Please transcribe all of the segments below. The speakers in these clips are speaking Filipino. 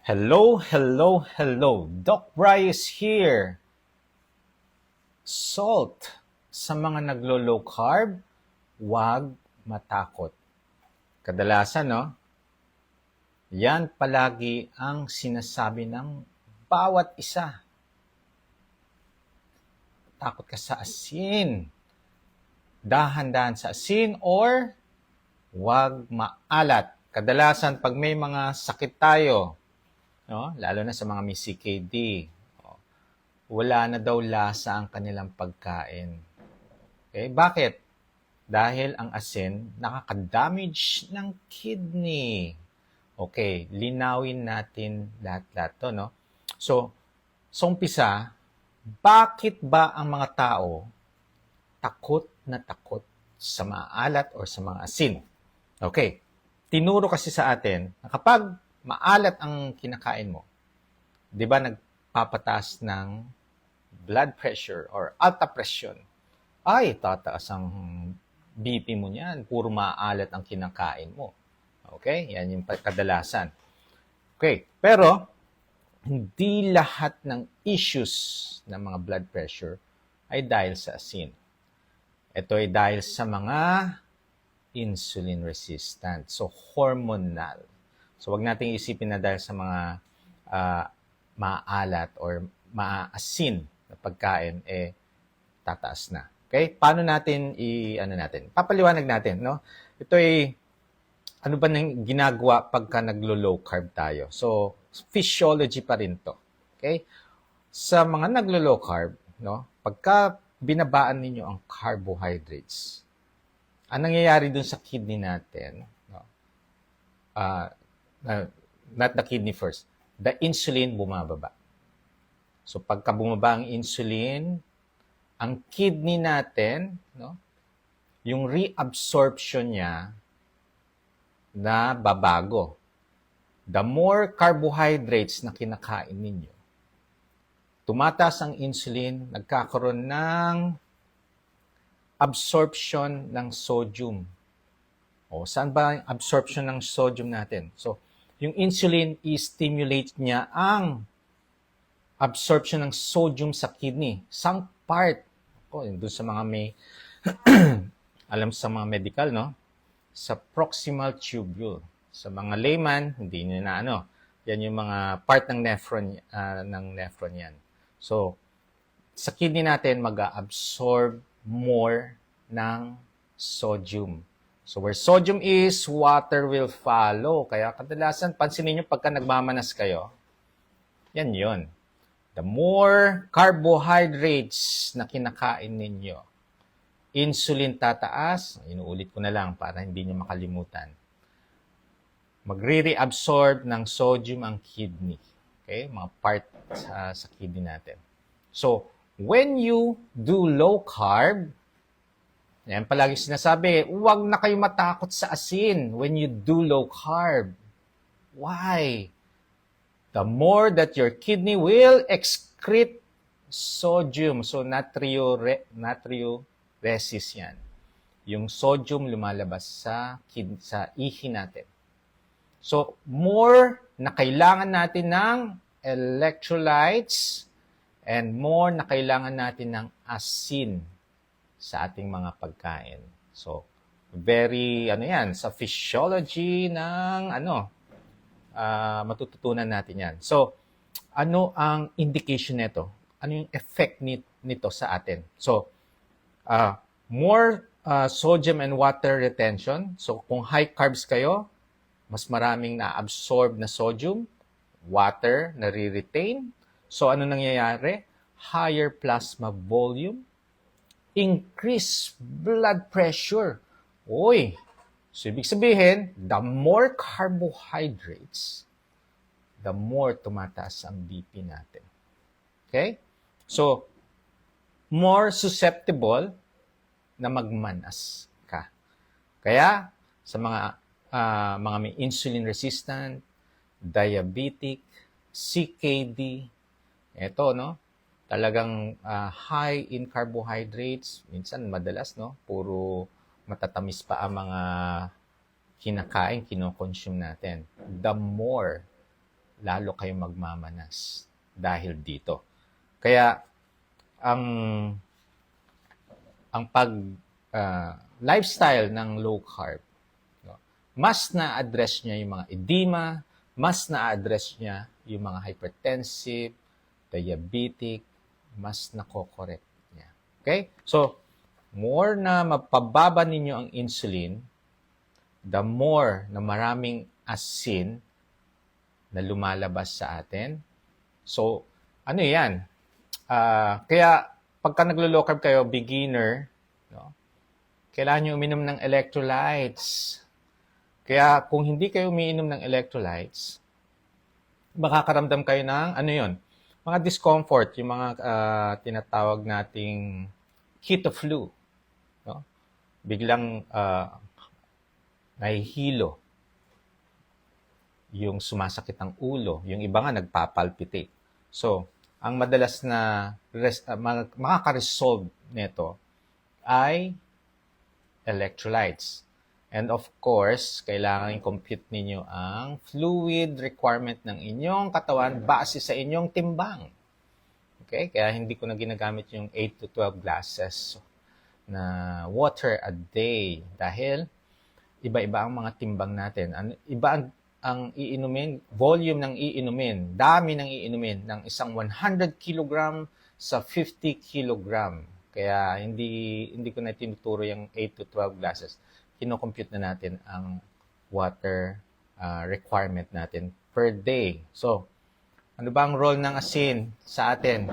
Hello, hello, hello. Doc Bryce here. Salt. Sa mga naglo-low carb, huwag matakot. Kadalasan, no? Yan palagi ang sinasabi ng bawat isa. Takot ka sa asin. Dahan-dahan sa asin or huwag maalat. Kadalasan, pag may mga sakit tayo, no? Lalo na sa mga may CKD, wala na daw lasa ang kanilang pagkain. Okay? Bakit? Dahil ang asin nakaka-damage ng kidney. Okay, linawin natin lahat-lahat to, no? So, sa umpisa, bakit ba ang mga tao takot na takot sa maalat or sa mga asin? Okay, tinuro kasi sa atin na kapag maalat ang kinakain mo, di ba nagpapataas ng blood pressure or alta presyon? Ay, tataas ang BP mo niyan. Puro maalat ang kinakain mo. Okay? Yan yung kadalasan. Okay. Pero, hindi lahat ng issues ng mga blood pressure ay dahil sa asin. Ito ay dahil sa mga insulin resistant. So, hormonal. So, wag nating isipin na dahil sa mga maalat or maasin na pagkain, tataas na. Okay? Paano natin papaliwanag natin, no? Ito ay ano ba nang ginagawa pagka naglo-low carb tayo? So, physiology pa rin 'to. Okay? Sa mga naglo-low carb, no? Pagka binabaan ninyo ang carbohydrates, ang nangyayari dun sa kidney natin, no? Not the kidney first. The insulin bumababa. So, pagka bumaba ang insulin, ang kidney natin, no, yung reabsorption niya na babago. The more carbohydrates na kinakain ninyo, tumataas ang insulin, nagkakaroon ng absorption ng sodium. O, saan ba ang absorption ng sodium natin? So, yung insulin, i-stimulate niya ang absorption ng sodium sa kidney. Some part, doon sa mga may alam sa mga medical, no? Sa proximal tubule. Sa mga layman, hindi nyo na yan yung mga part ng nephron yan. So, sa kidney natin, mag-absorb more ng sodium. So, where sodium is, water will follow. Kaya kadalasan, pansinin nyo pagka nagmamanas kayo, yan yun. The more carbohydrates na kinakain ninyo, insulin tataas, inuulit ko na lang para hindi nyo makalimutan. Magre-reabsorb ng sodium ang kidney. Okay? Mga part sa kidney natin. So, when you do low carb, yan palagi sinasabi, huwag na kayo matakot sa asin when you do low carb. Why? The more that your kidney will excrete sodium. So, natriuresis yan. Yung sodium lumalabas sa ihi natin. So, more na kailangan natin ng electrolytes and more na kailangan natin ng asin sa ating mga pagkain. So, very, sa physiology ng matututunan natin yan. So, ano ang indication nito? Ano yung effect nito sa atin? So, more sodium and water retention. So, kung high carbs kayo, mas maraming na-absorb na sodium, water na re-retain. So, ano nangyayari? Higher plasma volume, increased blood pressure. So, ibig sabihin, the more carbohydrates, the more tumataas ang BP natin. Okay? So, more susceptible na magmanas ka. Kaya, sa mga may insulin resistant, diabetic, CKD, eto, no? Talagang high in carbohydrates, minsan madalas, no? Puro matatamis pa ang mga kinakain, kinoconsume natin. The more lalo kayong magmamanas dahil dito. Kaya, ang pag lifestyle ng low carb, no, mas na-address niya yung mga edema, mas na-address niya yung mga hypertensive, diabetic, mas nako-correct niya. Okay? So, more na mapababa ninyo ang insulin, the more na maraming asin na lumalabas sa atin. So, ano yan? Kaya, pagka naglo-low carb kayo, beginner, no, kailangan nyo uminom ng electrolytes. Kaya, kung hindi kayo umiinom ng electrolytes, makakaramdam kayo ng, ano yun, mga discomfort, yung mga tinatawag nating keto flu. No? Biglang nahihilo yung sumasakit ang ulo. Yung iba nga nagpapalpitate. So, ang madalas na makaka-resolve nito ay electrolytes. And of course, kailangan i-compute ninyo ang fluid requirement ng inyong katawan base sa inyong timbang. Okay? Kaya hindi ko na ginagamit yung 8 to 12 glasses na water a day dahil iba-iba ang mga timbang natin. Iba ang iinumin, volume ng iinumin, dami ng iinumin ng isang 100 kg sa 50 kg. Kaya hindi ko na tinuturo yung 8 to 12 glasses. Kino-compute na natin ang water requirement natin per day. So, ano ba ang role ng asin sa atin?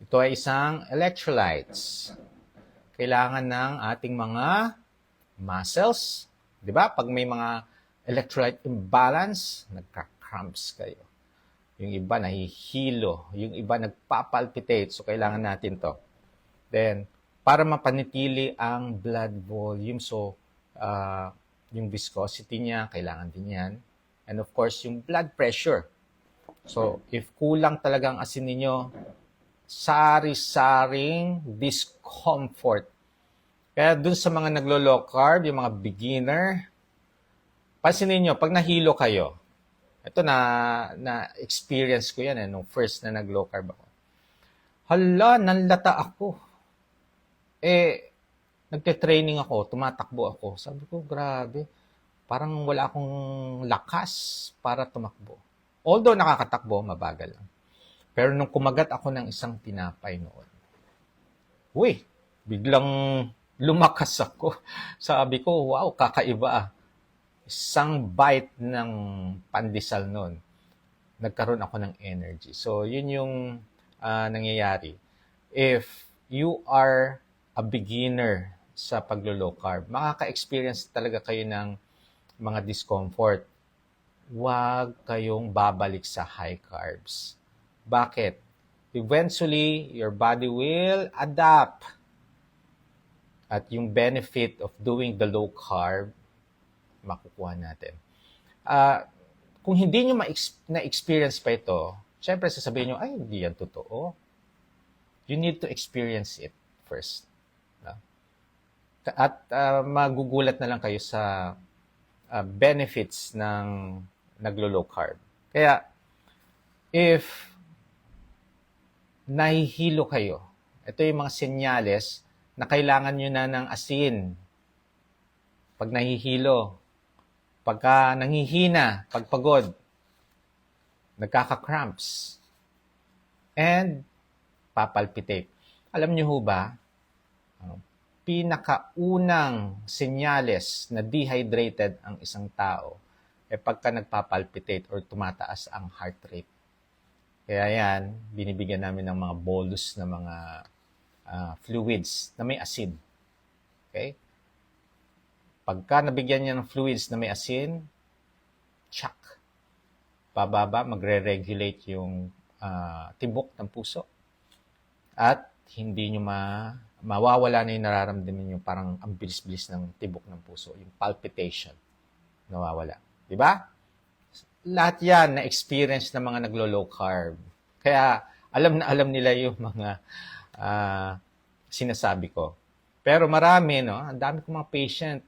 Ito ay isang electrolytes. Kailangan ng ating mga muscles. Di ba? Pag may mga electrolyte imbalance, nagka-cramps kayo. Yung iba nahihilo. Yung iba nagpapalpitate. So, kailangan natin to. Then, para mapanitili ang blood volume. So, yung viscosity niya, kailangan din yan. And of course, yung blood pressure. So, if kulang talagang asin ninyo, sari-saring discomfort. Kaya dun sa mga naglo-low carb, yung mga beginner, pansinin nyo, pag nahilo kayo, ito na-experience ko yan nung first na nag-low carb ako. Hala, nanlata ako. Nagte-training ako, tumatakbo ako. Sabi ko, grabe, parang wala akong lakas para tumakbo. Although nakakatakbo, mabagal lang. Pero nung kumagat ako ng isang tinapay noon, biglang lumakas ako. Sabi ko, wow, kakaiba ah. Isang bite ng pandesal noon, nagkaroon ako ng energy. So, yun yung nangyayari. If you are a beginner sa paglo-low carb, makaka-experience talaga kayo ng mga discomfort. Huwag kayong babalik sa high carbs. Bakit? Eventually, your body will adapt. At yung benefit of doing the low carb, makukuha natin. Kung hindi nyo na-experience pa ito, syempre sasabihin nyo, ay, hindi yan totoo. You need to experience it first. No? At magugulat na lang kayo sa benefits ng naglo-low carb. Kaya, if nahihilo kayo, ito yung mga senyales na kailangan nyo na ng asin. Pag nahihilo, pagka nanghihina, pagpagod, nagkaka-cramps, and papalpitate. Alam niyo ho ba, pinakaunang senyales na dehydrated ang isang tao pagka nagpapalpitate or tumataas ang heart rate. Kaya yan, binibigyan namin ng mga bolus na mga fluids na may asin. Okay? Pagka nabigyan niya ng fluids na may asin, tsak. Bababa, magre-regulate yung tibok ng puso. At hindi nyo mawawala na yung nararamdaman nyo parang ang bilis-bilis ng tibok ng puso. Yung palpitation, nawawala. Diba? Lahat yan na-experience ng mga naglo-low carb. Kaya alam na alam nila yung mga sinasabi ko. Pero marami, no? Ang dami kong mga patient,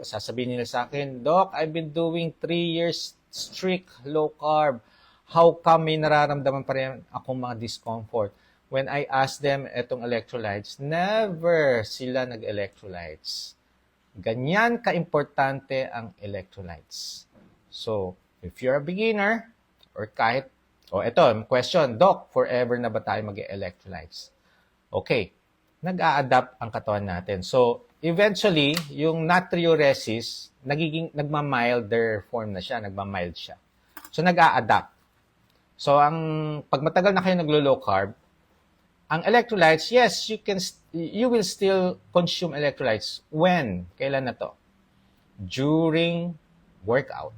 sasabihin nila sa akin, Doc, I've been doing 3 years strict low carb, how come may nararamdaman pa rin akong mga discomfort? When I ask them etong electrolytes, never sila nag-electrolytes. Ganyan ka-importante ang electrolytes. So, if you're a beginner, or kahit, eto, question, Doc, forever na ba tayo mag-electrolytes? Okay, nag-a-adapt ang katawan natin. So, eventually, yung natriuresis, nagma-milder form na siya, nagma-mild siya. So, nag-a-adapt. So, pag matagal na kayo naglo-low carb, ang electrolytes, yes, you will still consume electrolytes. When? Kailan na to? During workout.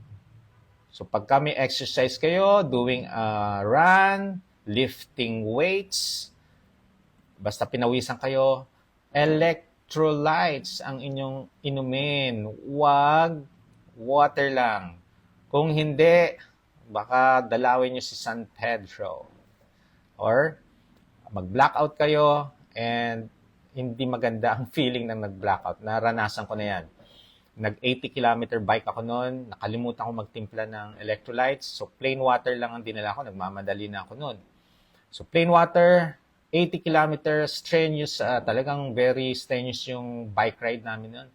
So, pag may exercise kayo, doing a run, lifting weights, basta pinawisan kayo, electrolytes ang inyong inumin. Huwag water lang. Kung hindi, baka dalawin nyo si San Pedro. Or, mag-blackout kayo and hindi maganda ang feeling ng nag-blackout. Naranasan ko na yan. Nag-80 km bike ako noon. Nakalimutan ko magtimpla ng electrolytes. So, plain water lang ang dinala ko. Nagmamadali na ako noon. So, plain water, 80 km, strenuous, talagang very strenuous yung bike ride namin noon.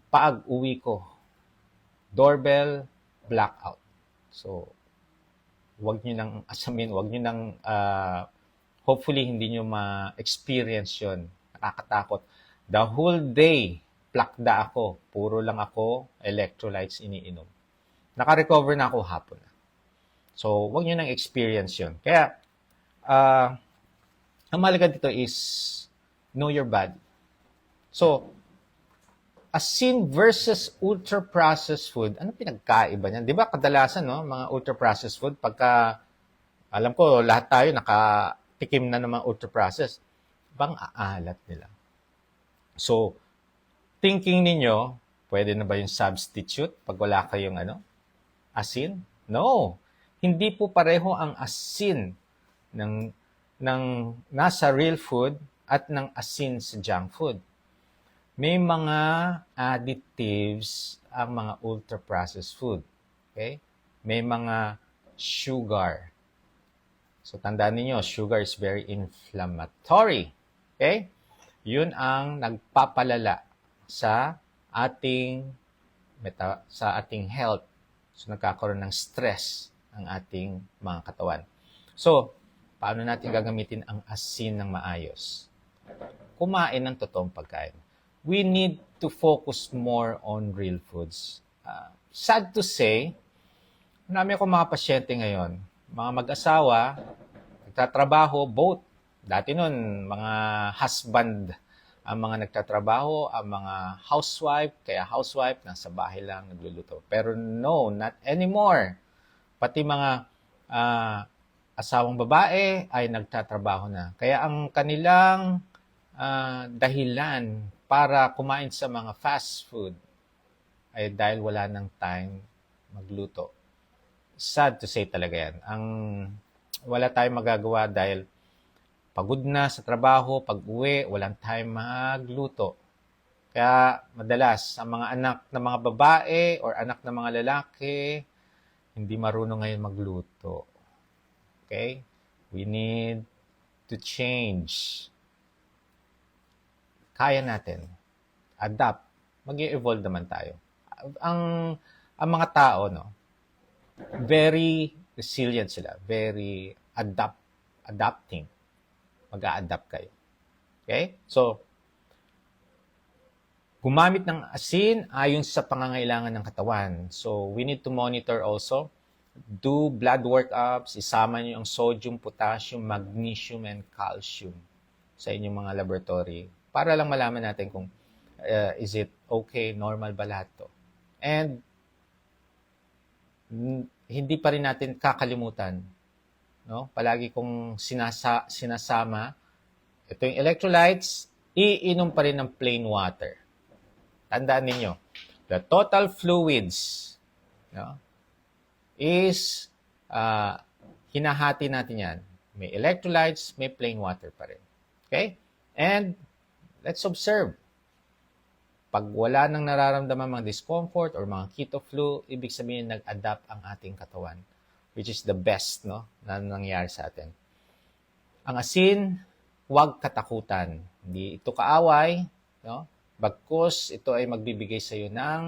Pag-uwi ko, doorbell, blackout. So, wag nyo nang asamin, wag nyo nang hopefully, hindi nyo ma-experience yun. Nakakatakot. The whole day, plakda ako. Puro lang ako, electrolytes iniinom. Naka-recover na ako hapon. So, huwag nyo nang experience yun. Kaya, ang mahalaga dito is know your body. So, asin versus ultra-processed food, ano pinagkaiba niyan? Di ba kadalasan, no, mga ultra-processed food, pagka, alam ko, lahat tayo tikim na ng mga ultra-processed, bang aalat nila. So, thinking ninyo, pwede na ba yung substitute pag wala kayong asin? No. Hindi po pareho ang asin ng nasa real food at ng asin sa junk food. May mga additives ang mga ultra-processed food. Okay? May mga sugar. So, tandaan niyo, sugar is very inflammatory. Okay? Yun ang nagpapalala sa ating health. So, nagkakaroon ng stress ang ating mga katawan. So, paano natin gagamitin ang asin ng maayos? Kumain ng totoong pagkain. We need to focus more on real foods. Sad to say, marami akong mga pasyente ngayon, mga mag-asawa, nagtatrabaho, both. Dati nun, mga husband ang mga nagtatrabaho, ang mga housewife, kaya housewife, nasa bahay lang, nagluluto. Pero no, not anymore. Pati mga asawang babae ay nagtatrabaho na. Kaya ang kanilang dahilan para kumain sa mga fast food ay dahil wala ng time magluto. Sad to say talaga yan. Wala tayong magagawa dahil pagod na sa trabaho, pag-uwi, walang time magluto. Kaya madalas, ang mga anak ng mga babae or anak ng mga lalaki, hindi marunong ngayon magluto. Okay? We need to change. Kaya natin. Adapt. Mag-i-evolve naman tayo. Ang mga tao, very resilient sila. Very adapting. Mag-a-adapt kayo. Okay? So, gumamit ng asin ayon sa pangangailangan ng katawan. So, we need to monitor also. Do blood workups. Isama nyo ang sodium, potassium, magnesium, and calcium sa inyong mga laboratory para lang malaman natin kung is it okay, normal ba lahat to. And hindi pa rin natin kakalimutan. Palagi kong sinasama, ito yung electrolytes, iinom pa rin ng plain water. Tandaan ninyo, the total fluids is hinahati natin yan. May electrolytes, may plain water pa rin. Okay? And let's observe. Pag wala nang nararamdaman mga discomfort or mga keto flu, ibig sabihin nag-adapt ang ating katawan, which is the best, no, na nangyari sa atin. Ang asin, huwag katakutan. Hindi ito kaaway, no? Bagkus ito ay magbibigay sa iyo ng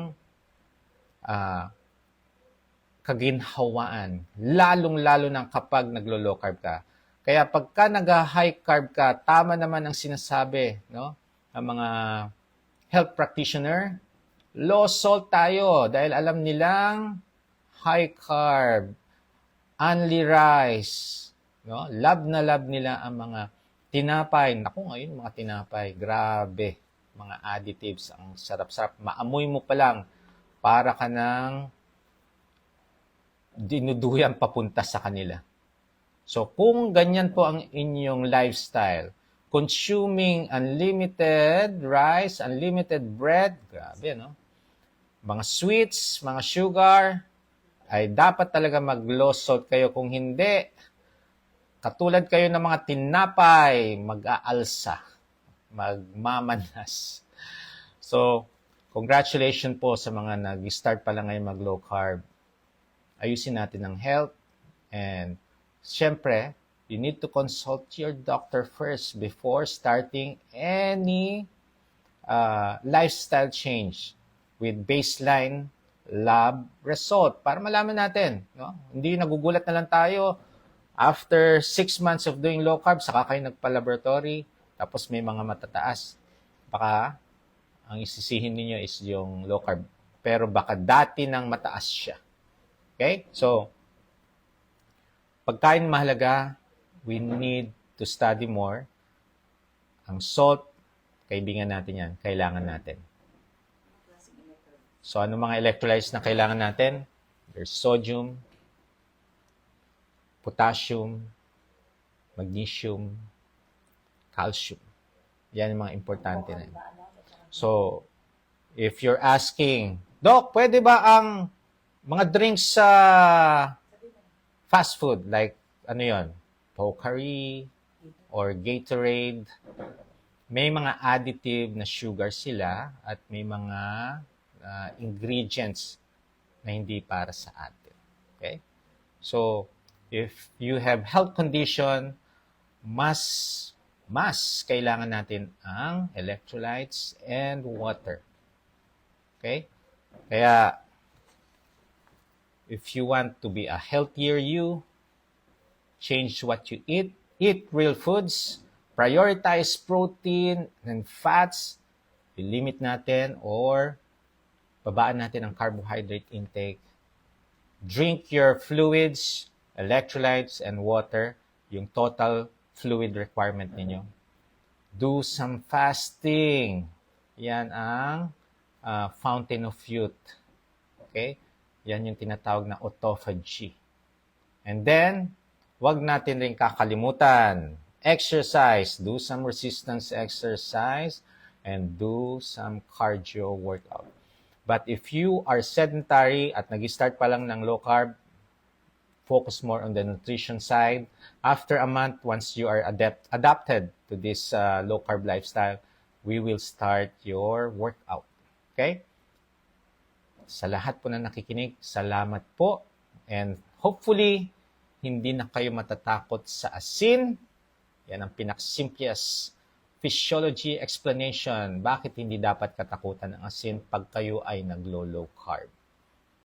kaginhawaan, lalong-lalo na kapag naglo-low carb ka. Kaya pagka nag-high carb ka, tama naman ang sinasabi, no, ng mga health practitioner, low salt tayo dahil alam nilang high carb, only rice, no? Love na love nila ang mga tinapay. Naku, ngayon mga tinapay, grabe, mga additives, ang sarap-sarap. Maamoy mo pa lang, para ka ng dinuduyan papunta sa kanila. So, kung ganyan po ang inyong lifestyle, consuming unlimited rice, unlimited bread, grabe, no? Mga sweets, mga sugar, ay dapat talaga mag-low salt kayo. Kung hindi, katulad kayo ng mga tinapay, mag-aalsa, magmamanas. So, congratulations po sa mga nag-start pa lang ngayon mag-low carb. Ayusin natin ang health, and syempre, you need to consult your doctor first before starting any lifestyle change with baseline lab result para malaman natin, no? Hindi nagugulat na lang tayo after 6 months of doing low carb, saka kayo nagpa-laboratory, tapos may mga matataas. Baka ang isisihin niyo is yung low carb, pero baka dati nang mataas siya. Okay? So, pagkain mahalaga, we need to study more. Ang salt, kaibigan natin yan. Kailangan natin. So, ano mga electrolytes na kailangan natin? There's sodium, potassium, magnesium, calcium. Yan yung mga importante na yun. So, if you're asking, Doc, pwede ba ang mga drinks sa fast food, like, ano yon, Pocari or Gatorade, may mga additive na sugar sila at may mga ingredients na hindi para sa atin. Okay? So, if you have health condition, mas kailangan natin ang electrolytes and water. Okay? Kaya, if you want to be a healthier you, change what you eat real foods, prioritize protein and fats, i-limit natin or babaan natin ang carbohydrate intake, drink your fluids, electrolytes, and water, yung total fluid requirement ninyo. Do some fasting. Yan ang fountain of youth. Okay? Yan yung tinatawag na autophagy. And then, wag natin rin kakalimutan, exercise. Do some resistance exercise and do some cardio workout. But if you are sedentary at nag-start pa lang ng low carb, focus more on the nutrition side. After a month, once you are adapted to this low carb lifestyle, we will start your workout. Okay? Sa lahat po na nakikinig, salamat po. And hopefully, hindi na kayo matatakot sa asin. Yan ang pinakasimplest physiology explanation. Bakit hindi dapat katakutan ng asin pag kayo ay naglo-low carb?